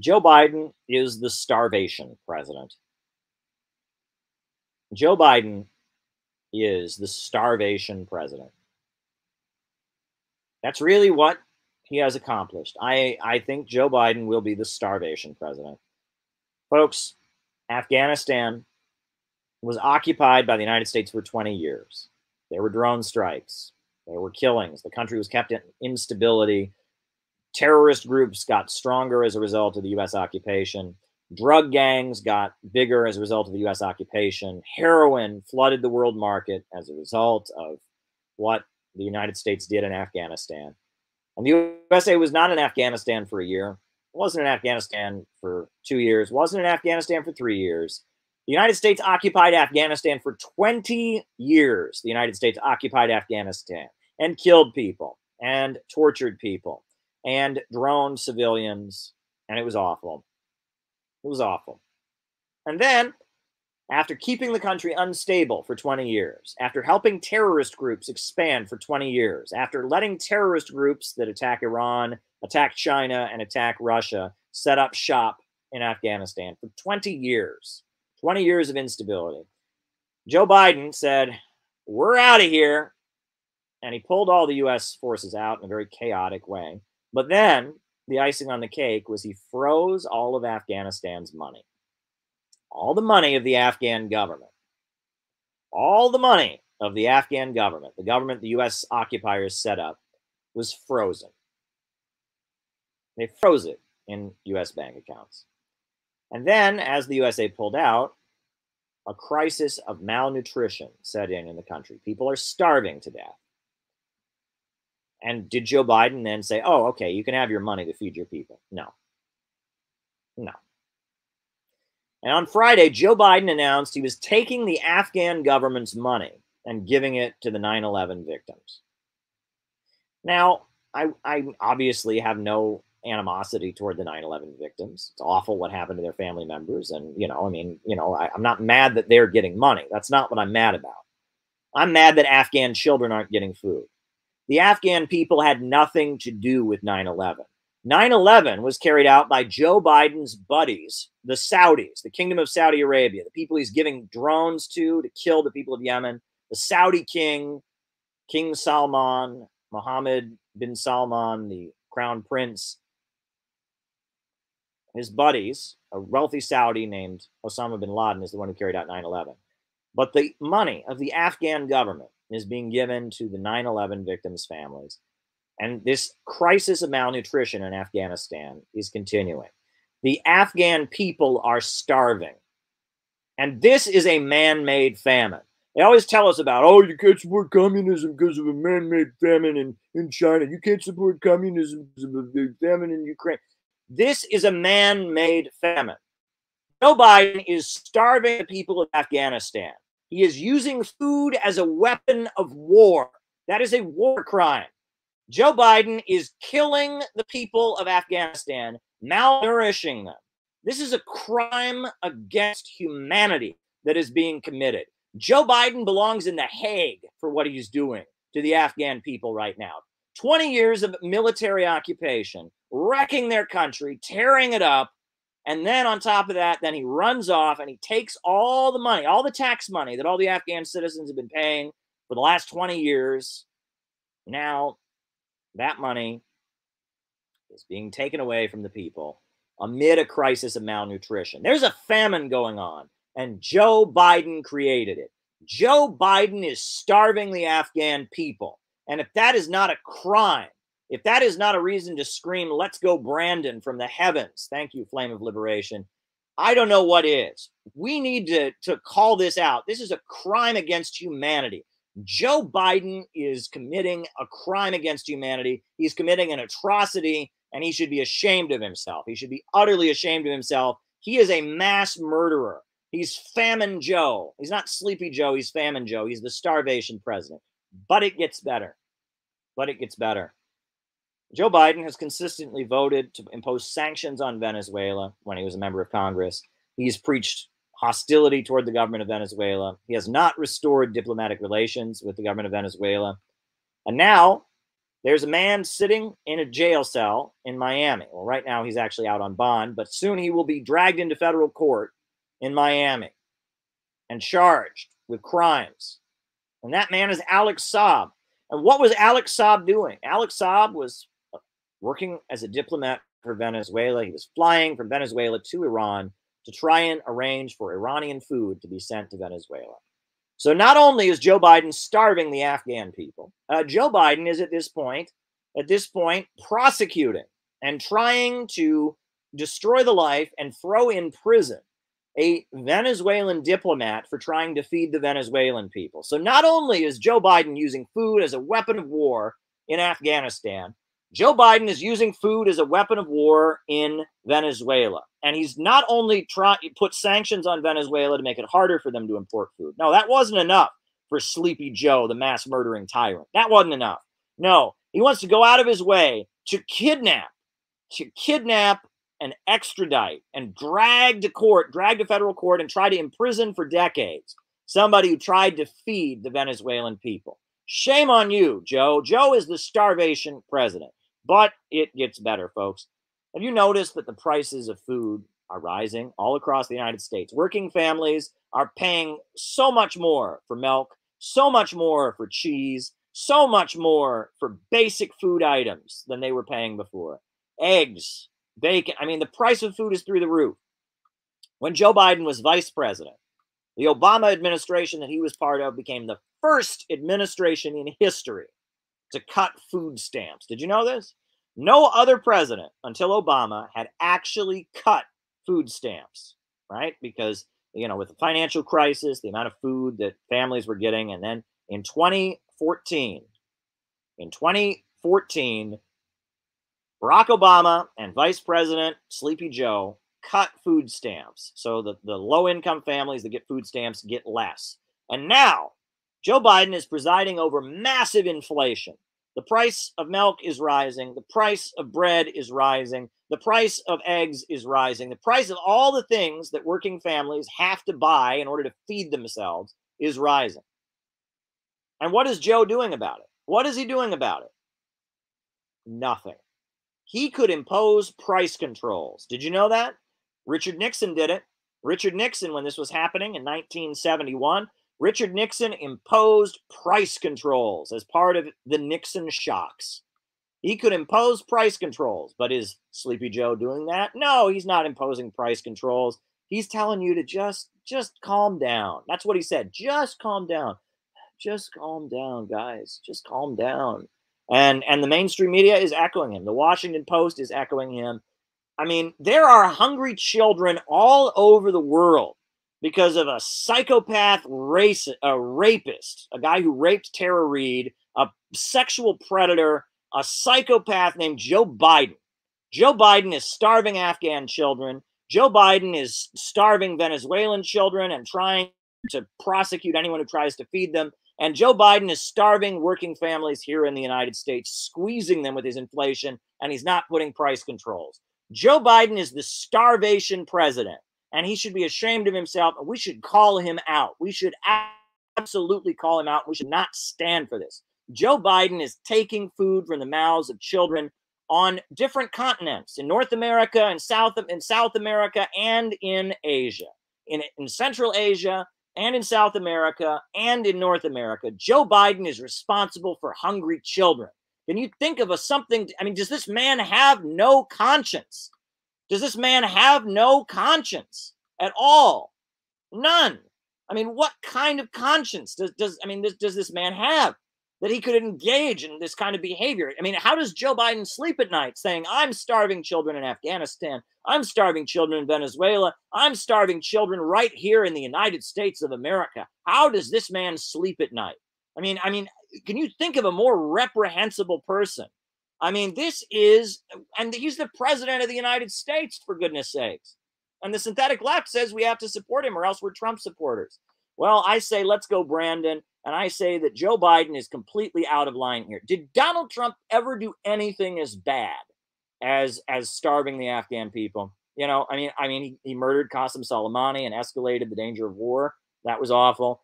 Joe Biden is the starvation president. Joe Biden is the starvation president. That's really what he has accomplished. I think Joe Biden will be the starvation president. Folks, Afghanistan was occupied by the United States for 20 years. There were drone strikes. There were killings. The country was kept in instability. Terrorist groups got stronger as a result of the U.S. occupation. Drug gangs got bigger as a result of the U.S. occupation. Heroin flooded the world market as a result of what the United States did in Afghanistan. And the USA was not in Afghanistan for a year. It wasn't in Afghanistan for 2 years. It wasn't in Afghanistan for 3 years. The United States occupied Afghanistan for 20 years. The United States occupied Afghanistan and killed people and tortured people and droned civilians, and it was awful. It was awful. And then, after keeping the country unstable for 20 years, after helping terrorist groups expand for 20 years, after letting terrorist groups that attack Iran, attack China, and attack Russia set up shop in Afghanistan for 20 years, 20 years of instability, Joe Biden said, "We're out of here." And he pulled all the U.S. forces out in a very chaotic way. But then the icing on the cake was he froze all of Afghanistan's money. All the money of the Afghan government. All the money of the Afghan government, the government the U.S. occupiers set up, was frozen. They froze it in U.S. bank accounts. And then, as the USA pulled out, a crisis of malnutrition set in the country. People are starving to death. And did Joe Biden then say, "Oh, okay, you can have your money to feed your people"? No. No. And on Friday, Joe Biden announced he was taking the Afghan government's money and giving it to the 9/11 victims. Now, I obviously have no animosity toward the 9/11 victims. It's awful what happened to their family members. And, I'm not mad that they're getting money. That's not what I'm mad about. I'm mad that Afghan children aren't getting food. The Afghan people had nothing to do with 9/11. 9/11 was carried out by Joe Biden's buddies, the Saudis, the Kingdom of Saudi Arabia, the people he's giving drones to kill the people of Yemen, the Saudi king, King Salman, Mohammed bin Salman, the crown prince, his buddies, a wealthy Saudi named Osama bin Laden is the one who carried out 9/11. But the money of the Afghan government is being given to the 9/11 victims' families. And this crisis of malnutrition in Afghanistan is continuing. The Afghan people are starving. And this is a man-made famine. They always tell us about, "Oh, you can't support communism because of a man-made famine in China. You can't support communism because of a famine in Ukraine." This is a man-made famine. Joe Biden is starving the people of Afghanistan. He is using food as a weapon of war. That is a war crime. Joe Biden is killing the people of Afghanistan, malnourishing them. This is a crime against humanity that is being committed. Joe Biden belongs in The Hague for what he's doing to the Afghan people right now. 20 years of military occupation, wrecking their country, tearing it up. And then on top of that, then he runs off and he takes all the money, all the tax money that all the Afghan citizens have been paying for the last 20 years. Now, that money is being taken away from the people amid a crisis of malnutrition. There's a famine going on, and Joe Biden created it. Joe Biden is starving the Afghan people. And if that is not a crime, if that is not a reason to scream, "Let's go, Brandon," from the heavens, thank you, Flame of Liberation, I don't know what is. We need to call this out. This is a crime against humanity. Joe Biden is committing a crime against humanity. He's committing an atrocity, and he should be ashamed of himself. He should be utterly ashamed of himself. He is a mass murderer. He's Famine Joe. He's not Sleepy Joe. He's Famine Joe. He's the starvation president. But it gets better. But it gets better. Joe Biden has consistently voted to impose sanctions on Venezuela when he was a member of Congress. He's preached hostility toward the government of Venezuela. He has not restored diplomatic relations with the government of Venezuela. And now There's a man sitting in a jail cell in Miami. Well, right now he's actually out on bond, but soon he will be dragged into federal court in Miami and charged with crimes. And that man is Alex Saab. And what was Alex Saab doing? Alex Saab was working as a diplomat for Venezuela. He was flying from Venezuela to Iran to try and arrange for Iranian food to be sent to Venezuela. So not only is Joe Biden starving the Afghan people, Joe Biden is at this point prosecuting and trying to destroy the life and throw in prison a Venezuelan diplomat for trying to feed the Venezuelan people. So not only is Joe Biden using food as a weapon of war in Afghanistan, Joe Biden is using food as a weapon of war in Venezuela. And he's not only put sanctions on Venezuela to make it harder for them to import food. No, that wasn't enough for Sleepy Joe, the mass murdering tyrant. That wasn't enough. No, he wants to go out of his way to kidnap and extradite and drag to federal court and try to imprison for decades somebody who tried to feed the Venezuelan people. Shame on you, Joe. Joe is the starvation president. But it gets better, folks. Have you noticed that the prices of food are rising all across the United States? Working families are paying so much more for milk, so much more for cheese, so much more for basic food items than they were paying before. Eggs, bacon. I mean, the price of food is through the roof. When Joe Biden was vice president, the Obama administration that he was part of became the first administration in history to cut food stamps. Did you know this? No other president until Obama had actually cut food stamps, right? Because, with the financial crisis, the amount of food that families were getting. And then in 2014, Barack Obama and Vice President Sleepy Joe cut food stamps. So the low-income families that get food stamps get less. And now, Joe Biden is presiding over massive inflation. The price of milk is rising. The price of bread is rising. The price of eggs is rising. The price of all the things that working families have to buy in order to feed themselves is rising. And what is Joe doing about it? What is he doing about it? Nothing. He could impose price controls. Did you know that? Richard Nixon did it. Richard Nixon, when this was happening in 1971, Richard Nixon imposed price controls as part of the Nixon shocks. He could impose price controls, but is Sleepy Joe doing that? No, he's not imposing price controls. He's telling you to just calm down. That's what he said. Just calm down. Just calm down, guys. Just calm down. And the mainstream media is echoing him. The Washington Post is echoing him. I mean, there are hungry children all over the world because of a psychopath rapist, a guy who raped Tara Reid, a sexual predator, a psychopath named Joe Biden. Joe Biden is starving Afghan children. Joe Biden is starving Venezuelan children and trying to prosecute anyone who tries to feed them. And Joe Biden is starving working families here in the United States, squeezing them with his inflation, and he's not putting price controls. Joe Biden is the starvation president, and he should be ashamed of himself, and we should call him out. We should absolutely call him out. We should not stand for this. Joe Biden is taking food from the mouths of children on different continents, in North America, in South America, and in Asia, in Central Asia, and in South America, and in North America. Joe Biden is responsible for hungry children. Can you think of something? I mean, does this man have no conscience? Does this man have no conscience at all? None. I mean, what kind of conscience does this man have that he could engage in this kind of behavior? I mean, how does Joe Biden sleep at night saying, I'm starving children in Afghanistan, I'm starving children in Venezuela, I'm starving children right here in the United States of America? How does this man sleep at night? I mean, can you think of a more reprehensible person? I mean, and he's the president of the United States, for goodness sakes. And the synthetic left says we have to support him or else we're Trump supporters. Well, I say, let's go, Brandon. And I say that Joe Biden is completely out of line here. Did Donald Trump ever do anything as bad as starving the Afghan people? He murdered Qasem Soleimani and escalated the danger of war. That was awful.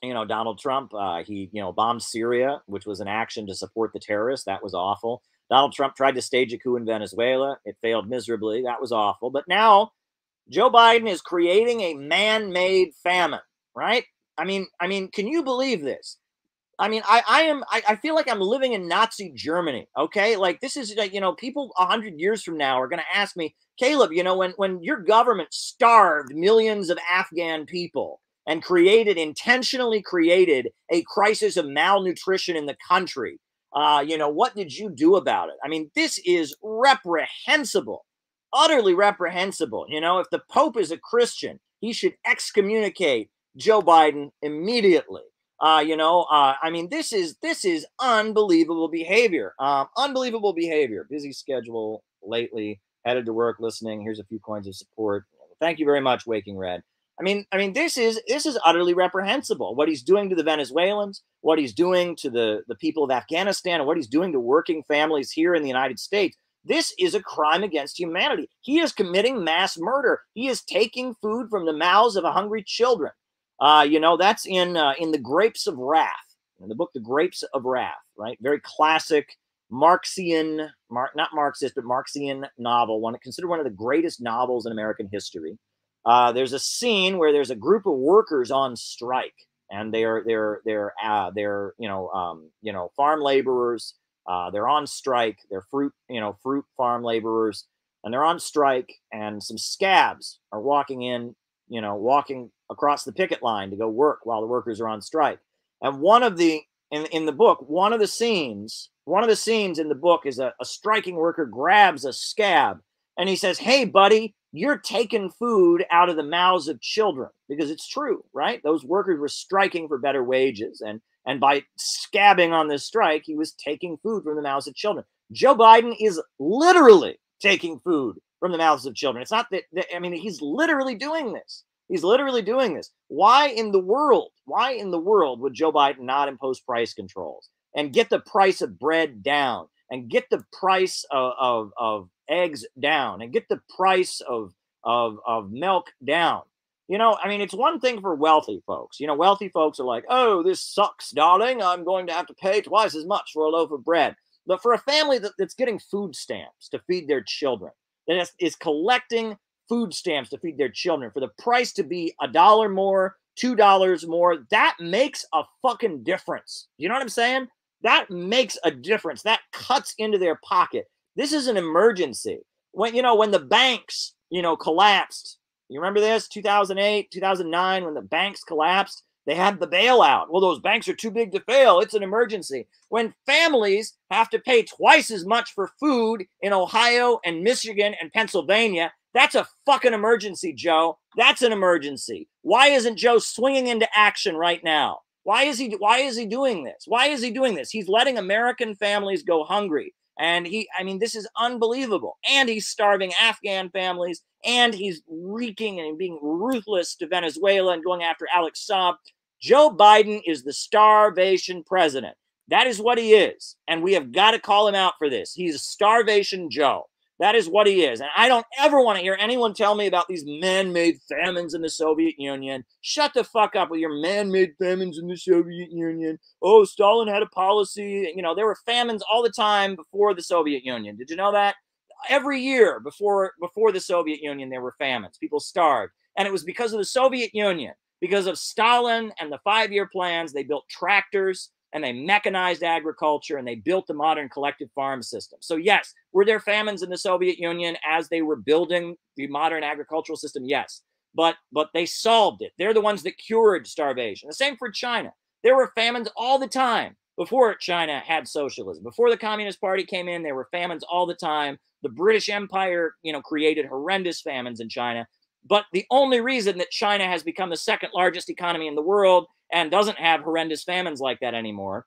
Donald Trump, he, bombed Syria, which was an action to support the terrorists. That was awful. Donald Trump tried to stage a coup in Venezuela. It failed miserably. That was awful. But now Joe Biden is creating a man-made famine, right? I mean, can you believe this? I mean, I feel like I'm living in Nazi Germany. Okay, like this is like, people 100 years from now are going to ask me, Caleb, when your government starved millions of Afghan people and intentionally created a crisis of malnutrition in the country, what did you do about it? I mean, this is reprehensible, utterly reprehensible. If the Pope is a Christian, he should excommunicate Joe Biden immediately. I mean, this is unbelievable behavior. Unbelievable behavior. Busy schedule lately. Headed to work, listening. Here's a few coins of support. Thank you very much, Waking Red. I mean, this is utterly reprehensible. What he's doing to the Venezuelans, what he's doing to the people of Afghanistan, and what he's doing to working families here in the United States. This is a crime against humanity. He is committing mass murder. He is taking food from the mouths of hungry children. That's in The Grapes of Wrath, in the book The Grapes of Wrath, right? Very classic Marxian, not Marxist, but Marxian novel, considered one of the greatest novels in American history. There's a scene where there's a group of workers on strike, and they're farm laborers. They're on strike. They're fruit farm laborers, and they're on strike. And some scabs are walking across the picket line to go work while the workers are on strike. And in the book, one of the scenes in the book is a striking worker grabs a scab and he says, "Hey, buddy, you're taking food out of the mouths of children," because it's true, right? Those workers were striking for better wages, and by scabbing on this strike, he was taking food from the mouths of children. Joe Biden is literally taking food from the mouths of children. It's not that, he's literally doing this. He's literally doing this. Why in the world would Joe Biden not impose price controls and get the price of bread down and get the price of eggs down and get the price of milk down? It's one thing for wealthy folks. Wealthy folks are like, "Oh, this sucks, darling. I'm going to have to pay twice as much for a loaf of bread." But for a family that's getting food stamps to feed their children, that is collecting food stamps to feed their children, for the price to be $1 more, $2 more, that makes a fucking difference. You know what I'm saying? That makes a difference. That cuts into their pocket. This is an emergency. When the banks, collapsed. You remember this? 2008, 2009, when the banks collapsed, they had the bailout. Well, those banks are too big to fail. It's an emergency. When families have to pay twice as much for food in Ohio and Michigan and Pennsylvania, that's a fucking emergency, Joe. That's an emergency. Why isn't Joe swinging into action right now? Why is he doing this? Why is he doing this? He's letting American families go hungry. And this is unbelievable. And he's starving Afghan families, and he's wreaking and being ruthless to Venezuela and going after Alex Saab. Joe Biden is the starvation president. That is what he is. And we have got to call him out for this. He's Starvation Joe. That is what he is. And I don't ever want to hear anyone tell me about these man-made famines in the Soviet Union. Shut the fuck up with your man-made famines in the Soviet Union. Oh, Stalin had a policy. There were famines all the time before the Soviet Union. Did you know that? Every year before the Soviet Union, there were famines. People starved. And it was because of the Soviet Union, because of Stalin and the 5-year plans. They built tractors, and they mechanized agriculture, and they built the modern collective farm system. So yes, were there famines in the Soviet Union as they were building the modern agricultural system? Yes, but they solved it. They're the ones that cured starvation. The same for China. There were famines all the time before China had socialism. Before the Communist Party came in, there were famines all the time. The British Empire, created horrendous famines in China. But the only reason that China has become the second largest economy in the world and doesn't have horrendous famines like that anymore,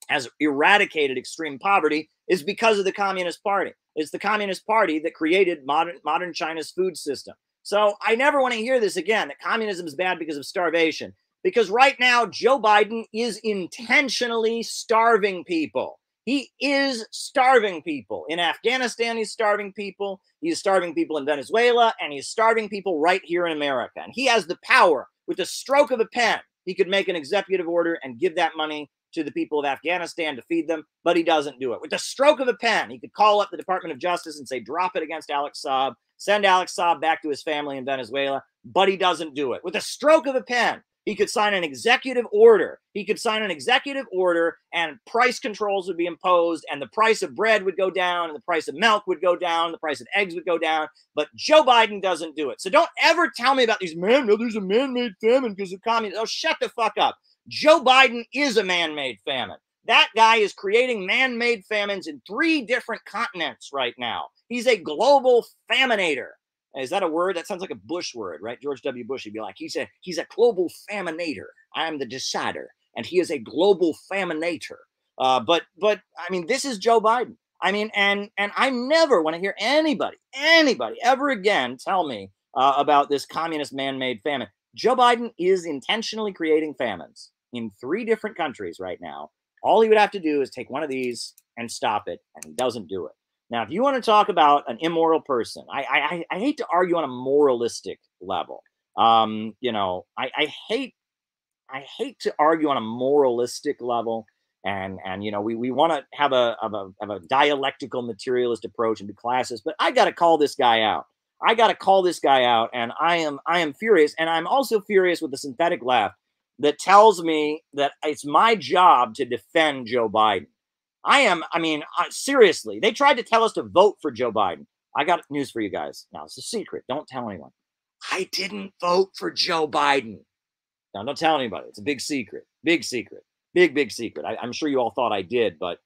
has eradicated extreme poverty, is because of the Communist Party. It's the Communist Party that created modern China's food system. So I never want to hear this again, that communism is bad because of starvation. Because right now, Joe Biden is intentionally starving people. He is starving people. In Afghanistan, he's starving people. He's starving people in Venezuela, and he's starving people right here in America. And he has the power, with the stroke of a pen, He could make an executive order and give that money to the people of Afghanistan to feed them, but he doesn't do it. With the stroke of a pen, he could call up the Department of Justice and say, drop it against Alex Saab, send Alex Saab back to his family in Venezuela, but he doesn't do it. With the stroke of a pen, he could sign an executive order. He could sign an executive order and price controls would be imposed and the price of bread would go down and the price of milk would go down, the price of eggs would go down, but Joe Biden doesn't do it. So don't ever tell me about these, there's a man-made famine because of communism. Oh, shut the fuck up. Joe Biden is a man-made famine. That guy is creating man-made famines in 3 different continents right now. He's a global faminator. Is that a word? That sounds like a Bush word, right? George W. Bush would be like, he's a global faminator. I am the decider, and he is a global faminator. But I mean, this is Joe Biden. I mean, and I never want to hear anybody ever again tell me about this communist man-made famine. Joe Biden is intentionally creating famines in 3 different countries right now. All he would have to do is take one of these and stop it, and he doesn't do it. Now, if you want to talk about an immoral person, I hate to argue on a moralistic level. You know, I hate to argue on a moralistic level, and you know, we want to have a dialectical materialist approach and be classist, but I got to call this guy out. I got to call this guy out, and I am furious, and I'm also furious with the synthetic left that tells me that it's my job to defend Joe Biden. I mean, seriously, they tried to tell us to vote for Joe Biden. I got news for you guys. Now, it's a secret. Don't tell anyone. I didn't vote for Joe Biden. Now, don't tell anybody. It's a big secret. Big secret. Big secret. I'm sure you all thought I did, but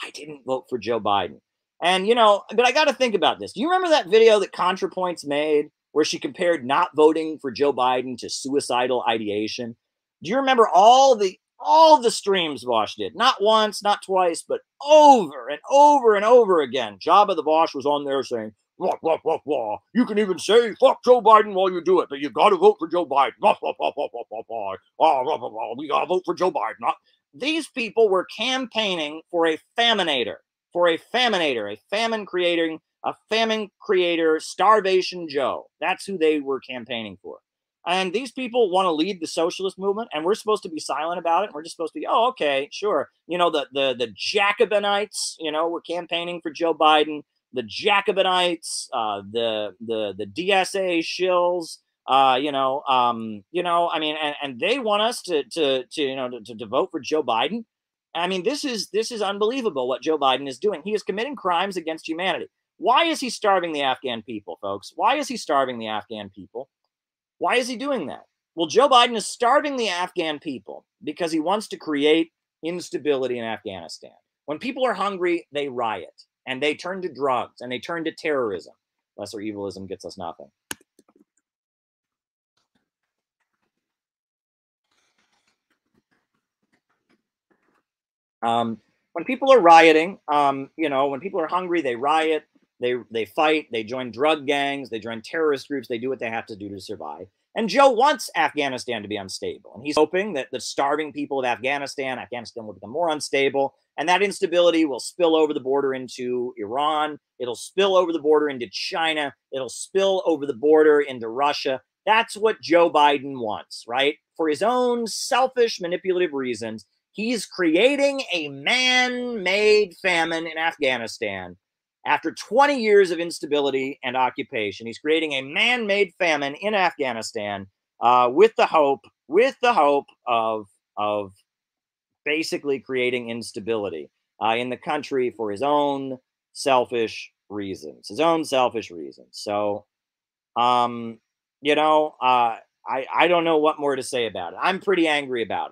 I didn't vote for Joe Biden. And, you know, but I got to think about this. Do you remember that video that ContraPoints made where she compared not voting for Joe Biden to suicidal ideation? Do you remember all the streams Vosh did? Not once, not twice, but over and over and over again. Jabba the Vosh was on there saying, blah, blah, blah, blah. You can even say, fuck Joe Biden while you do it, but you got to vote for Joe Biden. Blah, blah, blah, blah, blah, blah, blah. Oh, blah, blah, blah. We got to vote for Joe Biden. These people were campaigning for a faminator, a famine creator, Starvation Joe. That's who they were campaigning for. And these people want to lead the socialist movement, and we're supposed to be silent about it. We're just supposed to be, oh, okay, sure. You know, the Jacobinites, you know, were campaigning for Joe Biden. The Jacobinites, the DSA shills, I mean, and they want us to vote for Joe Biden. I mean, this is unbelievable what Joe Biden is doing. He is committing crimes against humanity. Why is he starving the Afghan people, folks? Why is he starving the Afghan people? Why is he doing that? Well, Joe Biden is starving the Afghan people because he wants to create instability in Afghanistan. When people are hungry, they riot and they turn to drugs and they turn to terrorism. Lesser evilism gets us nothing. When people are rioting, when people are hungry, they riot, they fight, they join drug gangs, they join terrorist groups, they do what they have to do to survive. And Joe wants Afghanistan to be unstable. And he's hoping that the starving people of Afghanistan will become more unstable. And that instability will spill over the border into Iran. It'll spill over the border into China. It'll spill over the border into Russia. That's what Joe Biden wants, right? For his own selfish, manipulative reasons, he's creating a man-made famine in Afghanistan. After 20 years of instability and occupation, he's creating a man-made famine in Afghanistan with the hope of basically creating instability in the country for his own selfish reasons. So, I don't know what more to say about it. I'm pretty angry about it.